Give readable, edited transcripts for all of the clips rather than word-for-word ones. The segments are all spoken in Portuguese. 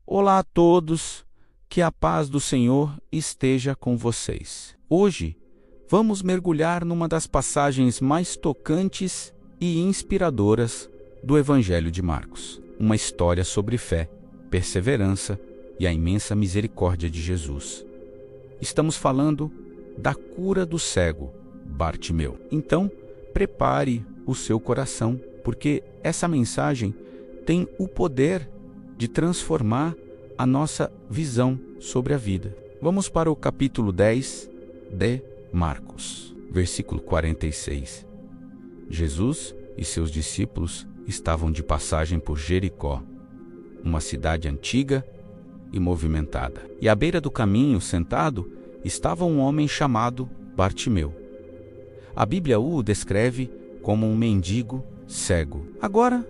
Olá a todos, que a paz do Senhor esteja com vocês. Hoje, vamos mergulhar numa das passagens mais tocantes e inspiradoras do Evangelho de Marcos. Uma história sobre fé, perseverança e a imensa misericórdia de Jesus. Estamos falando da cura do cego, Bartimeu. Então, prepare o seu coração, porque essa mensagem tem o poder de transformar a nossa visão sobre a vida. Vamos para o capítulo 10 de Marcos, versículo 46. Jesus e seus discípulos estavam de passagem por Jericó, uma cidade antiga e movimentada. E à beira do caminho, sentado, estava um homem chamado Bartimeu. A Bíblia o descreve como um mendigo cego. Agora,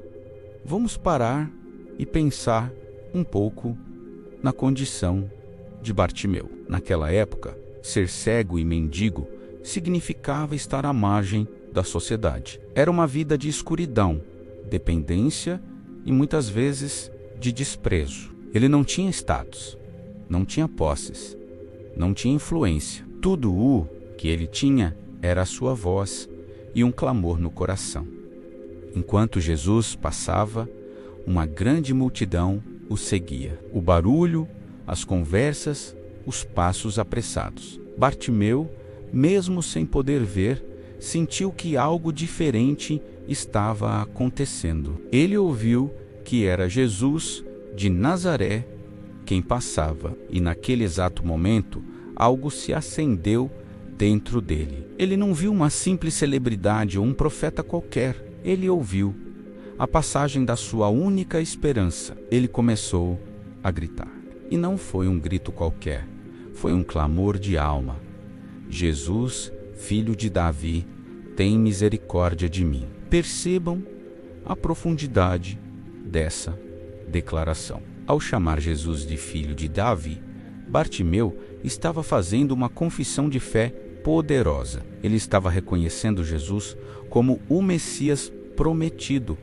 vamos parar e pensar um pouco na condição de Bartimeu. Naquela época, ser cego e mendigo significava estar à margem da sociedade. Era uma vida de escuridão, dependência e muitas vezes de desprezo. Ele não tinha status, não tinha posses, não tinha influência. Tudo o que ele tinha era a sua voz e um clamor no coração. Enquanto Jesus passava, uma grande multidão o seguia. O barulho, as conversas, os passos apressados. Bartimeu, mesmo sem poder ver, sentiu que algo diferente estava acontecendo. Ele ouviu que era Jesus de Nazaré quem passava, e naquele exato momento, algo se acendeu dentro dele. Ele não viu uma simples celebridade ou um profeta qualquer. Ele ouviu a passagem da sua única esperança. Ele começou a gritar. E não foi um grito qualquer, foi um clamor de alma. Jesus, filho de Davi, tem misericórdia de mim. Percebam a profundidade dessa declaração. Ao chamar Jesus de filho de Davi, Bartimeu estava fazendo uma confissão de fé poderosa. Ele estava reconhecendo Jesus como o Messias prometido,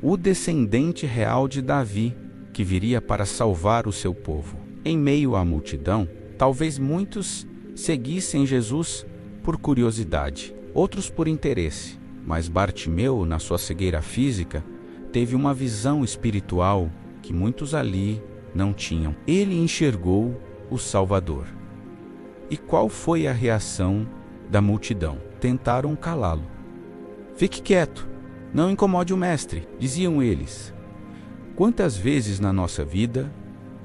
o descendente real de Davi, que viria para salvar o seu povo. Em meio à multidão, talvez muitos seguissem Jesus por curiosidade, outros por interesse, mas Bartimeu, na sua cegueira física, teve uma visão espiritual que muitos ali não tinham. Ele enxergou o Salvador. E qual foi a reação da multidão? Tentaram calá-lo. Fique quieto, não incomode o mestre, diziam eles. Quantas vezes na nossa vida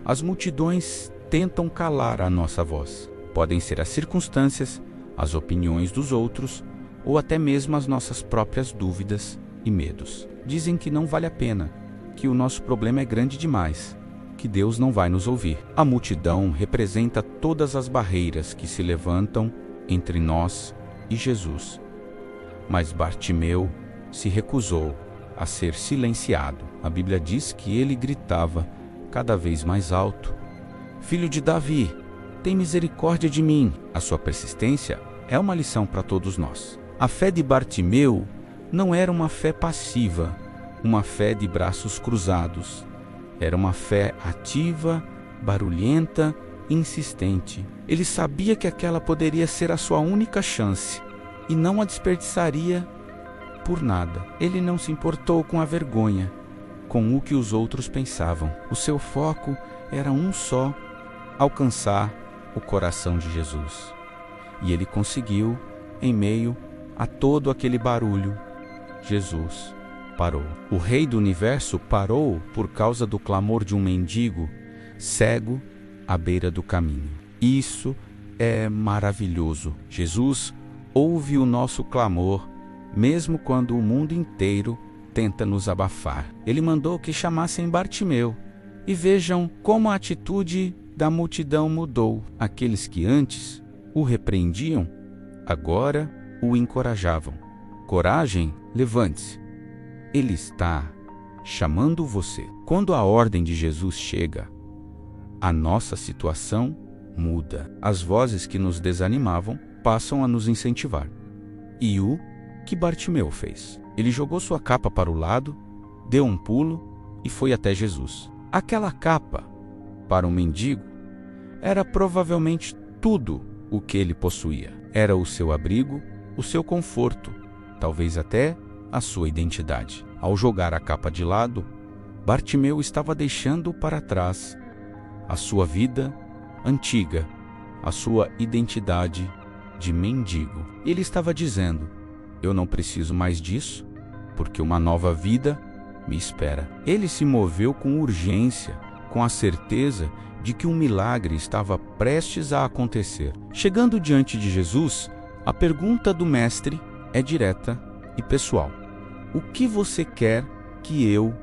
as multidões tentam calar a nossa voz? Podem ser as circunstâncias, as opiniões dos outros ou até mesmo as nossas próprias dúvidas e medos. Dizem que não vale a pena, que o nosso problema é grande demais, que Deus não vai nos ouvir. A multidão representa todas as barreiras que se levantam entre nós e Jesus. Mas Bartimeu se recusou a ser silenciado. A Bíblia diz que ele gritava cada vez mais alto: Filho de Davi, tem misericórdia de mim. A sua persistência é uma lição para todos nós. A fé de Bartimeu não era uma fé passiva, uma fé de braços cruzados. Era uma fé ativa, barulhenta, insistente. Ele sabia que aquela poderia ser a sua única chance e não a desperdiçaria por nada. Ele não se importou com a vergonha, com o que os outros pensavam. O seu foco era um só: alcançar o coração de Jesus. E ele conseguiu, em meio a todo aquele barulho. Jesus parou. O Rei do Universo parou por causa do clamor de um mendigo cego à beira do caminho. Isso é maravilhoso. Jesus ouve o nosso clamor, mesmo quando o mundo inteiro tenta nos abafar. Ele mandou que chamassem Bartimeu. E vejam como a atitude da multidão mudou. Aqueles que antes o repreendiam, agora o encorajavam. Coragem, levante-se. Ele está chamando você. Quando a ordem de Jesus chega, a nossa situação muda. As vozes que nos desanimavam passam a nos incentivar. E o que Bartimeu fez? Ele jogou sua capa para o lado, deu um pulo e foi até Jesus. Aquela capa para um mendigo, era provavelmente tudo o que ele possuía. Era o seu abrigo, o seu conforto, talvez até a sua identidade. Ao jogar a capa de lado, Bartimeu estava deixando para trás a sua vida antiga, a sua identidade de mendigo. Ele estava dizendo: eu não preciso mais disso, porque uma nova vida me espera. Ele se moveu com urgência, com a certeza de que um milagre estava prestes a acontecer. Chegando diante de Jesus, a pergunta do mestre é direta e pessoal: o que você quer que eu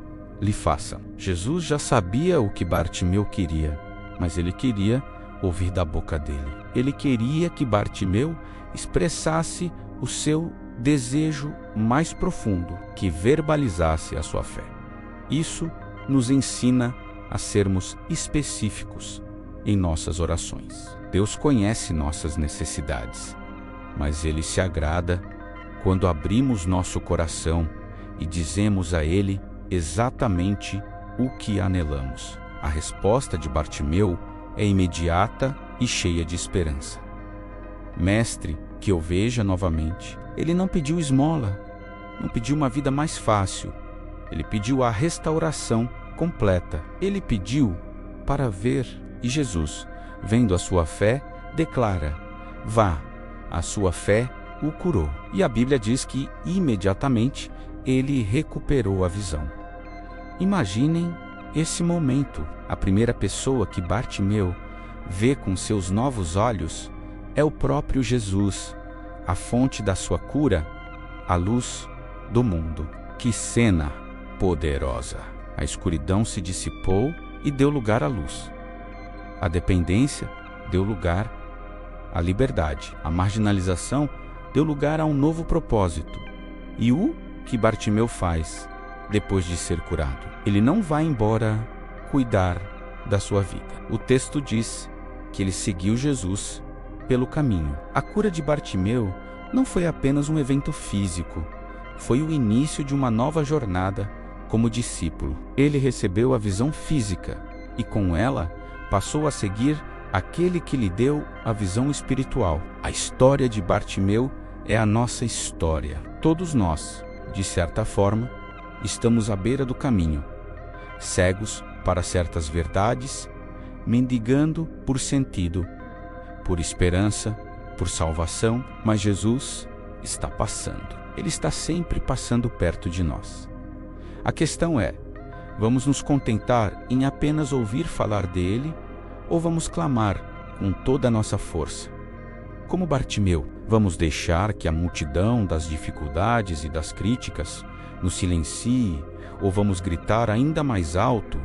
lhe faça? Jesus já sabia o que Bartimeu queria, mas ele queria ouvir da boca dele. Ele queria que Bartimeu expressasse o seu desejo mais profundo, que verbalizasse a sua fé. Isso nos ensina a sermos específicos em nossas orações. Deus conhece nossas necessidades, mas Ele se agrada quando abrimos nosso coração e dizemos a Ele exatamente o que anelamos. A resposta de Bartimeu é imediata e cheia de esperança. Mestre, que eu veja novamente. Ele não pediu esmola, não pediu uma vida mais fácil. Ele pediu a restauração completa. Ele pediu para ver, e Jesus, vendo a sua fé, declara: vá, a sua fé o curou. E a Bíblia diz que imediatamente ele recuperou a visão. Imaginem esse momento. A primeira pessoa que Bartimeu vê com seus novos olhos é o próprio Jesus, a fonte da sua cura, a luz do mundo. Que cena poderosa! A escuridão se dissipou e deu lugar à luz. A dependência deu lugar à liberdade. A marginalização deu lugar a um novo propósito. E o que Bartimeu faz depois de ser curado? Ele não vai embora cuidar da sua vida. O texto diz que ele seguiu Jesus pelo caminho. A cura de Bartimeu não foi apenas um evento físico, foi o início de uma nova jornada como discípulo. Ele recebeu a visão física e com ela passou a seguir aquele que lhe deu a visão espiritual. A história de Bartimeu é a nossa história. Todos nós, de certa forma, estamos à beira do caminho, cegos para certas verdades, mendigando por sentido, por esperança, por salvação, mas Jesus está passando. Ele está sempre passando perto de nós. A questão é: vamos nos contentar em apenas ouvir falar dele ou vamos clamar com toda a nossa força? Como Bartimeu, vamos deixar que a multidão das dificuldades e das críticas nos silencie ou vamos gritar ainda mais alto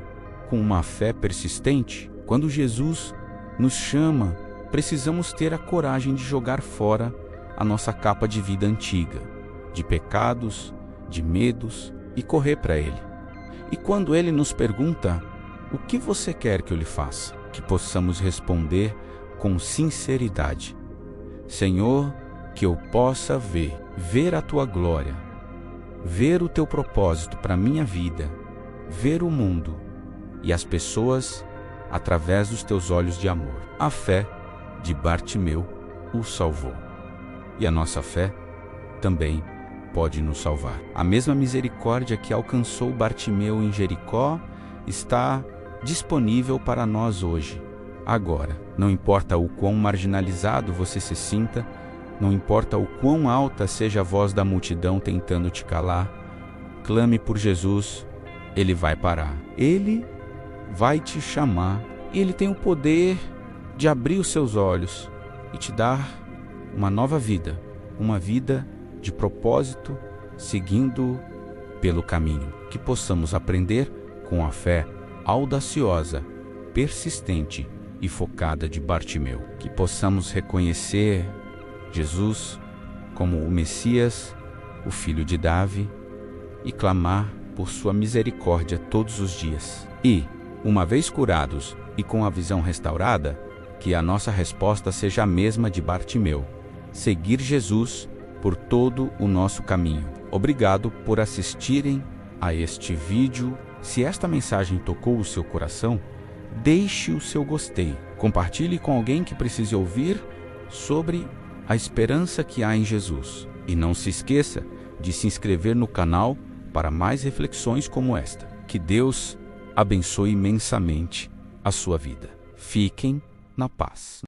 com uma fé persistente? Quando Jesus nos chama, precisamos ter a coragem de jogar fora a nossa capa de vida antiga, de pecados, de medos, e correr para Ele. E quando Ele nos pergunta: o que você quer que eu lhe faça? Que possamos responder com sinceridade: Senhor, que eu possa ver a Tua glória, ver o Teu propósito para a minha vida, ver o mundo e as pessoas através dos Teus olhos de amor. A fé de Bartimeu o salvou. E a nossa fé também pode nos salvar. A mesma misericórdia que alcançou Bartimeu em Jericó está disponível para nós hoje, agora. Não importa o quão marginalizado você se sinta, não importa o quão alta seja a voz da multidão tentando te calar, clame por Jesus, Ele vai parar. Ele vai te chamar e Ele tem o poder de abrir os seus olhos e te dar uma nova vida, uma vida de propósito, seguindo pelo caminho. Que possamos aprender com a fé audaciosa, persistente e focada de Bartimeu. Que possamos reconhecer Jesus como o Messias, o Filho de Davi, e clamar por sua misericórdia todos os dias. E, uma vez curados e com a visão restaurada, que a nossa resposta seja a mesma de Bartimeu: seguir Jesus por todo o nosso caminho. Obrigado por assistirem a este vídeo. Se esta mensagem tocou o seu coração, deixe o seu gostei, compartilhe com alguém que precise ouvir sobre a esperança que há em Jesus. E não se esqueça de se inscrever no canal para mais reflexões como esta. Que Deus abençoe imensamente a sua vida. Fiquem na paz.